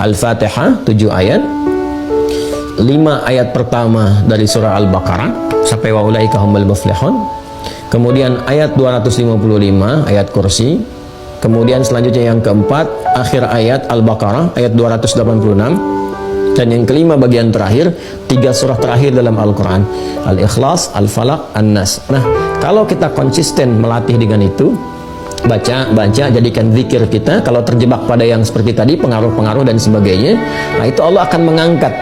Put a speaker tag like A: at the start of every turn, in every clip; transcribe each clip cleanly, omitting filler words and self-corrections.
A: Al-Fatihah 7 ayat, 5 ayat pertama dari surah Al-Baqarah sampai wa ulaika humul muflihun. Kemudian ayat 255 ayat kursi. Kemudian selanjutnya yang keempat akhir ayat Al-Baqarah ayat 286. Dan yang kelima bagian terakhir 3 surah terakhir dalam Al-Quran, Al-Ikhlas, Al-Falaq, An-Nas. Nah, kalau kita konsisten melatih dengan itu, baca, jadikan zikir kita. Kalau terjebak pada yang seperti tadi, pengaruh-pengaruh dan sebagainya, nah itu Allah akan mengangkat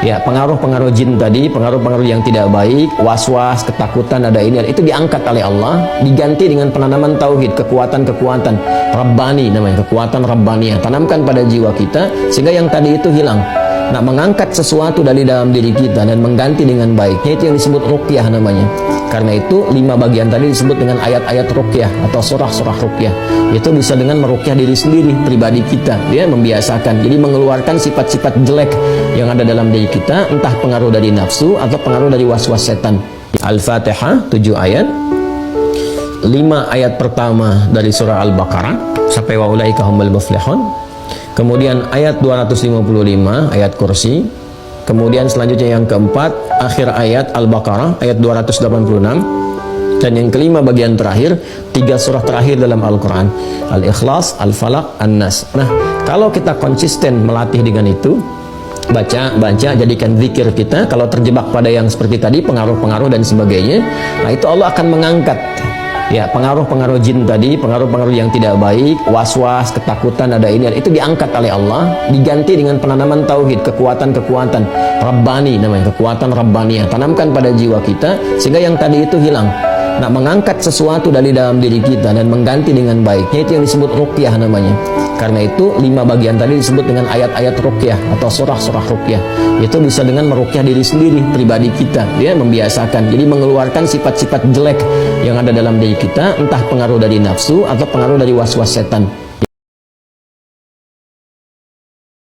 A: ya pengaruh-pengaruh jin tadi, pengaruh-pengaruh yang tidak baik, was-was, ketakutan, ada ini, itu diangkat oleh Allah, diganti dengan penanaman tauhid, kekuatan-kekuatan Rabbani namanya, kekuatan Rabbaniyah, tanamkan pada jiwa kita sehingga yang tadi itu hilang. Nah, mengangkat sesuatu dari dalam diri kita dan mengganti dengan baiknya, itu yang disebut ruqyah namanya. Karena itu 5 bagian tadi disebut dengan ayat-ayat ruqyah atau surah-surah ruqyah. Itu bisa dengan meruqyah diri sendiri, pribadi kita, dia membiasakan. Jadi mengeluarkan sifat-sifat jelek yang ada dalam diri kita, entah pengaruh dari nafsu atau pengaruh dari was-was setan. Al-Fatihah 7 ayat, 5 ayat pertama dari surah Al-Baqarah sampai wa ulaika humul muflihun. Kemudian ayat 255 ayat kursi. Kemudian selanjutnya yang keempat akhir ayat Al-Baqarah ayat 286. Dan yang kelima bagian terakhir 3 surah terakhir dalam Al-Quran, Al-Ikhlas, Al-Falaq, An-Nas. Nah, kalau kita konsisten melatih dengan itu, baca, jadikan zikir kita. Kalau terjebak pada yang seperti tadi, pengaruh-pengaruh dan sebagainya, nah itu Allah akan mengangkat ya pengaruh-pengaruh jin tadi, pengaruh-pengaruh yang tidak baik, was-was, ketakutan, ada ini, itu diangkat oleh Allah, diganti dengan penanaman tauhid, kekuatan-kekuatan Rabbani namanya, kekuatan Rabbaniyah, tanamkan pada jiwa kita sehingga yang tadi itu hilang. Nah, mengangkat sesuatu dari dalam diri kita dan mengganti dengan baiknya, itu yang disebut ruqyah namanya. Karena itu 5 bagian tadi disebut dengan ayat-ayat ruqyah atau surah-surah ruqyah. Itu bisa dengan meruqyah diri sendiri, pribadi kita, dia membiasakan. Jadi mengeluarkan sifat-sifat jelek yang ada dalam diri kita, entah pengaruh dari nafsu atau pengaruh dari was-was setan.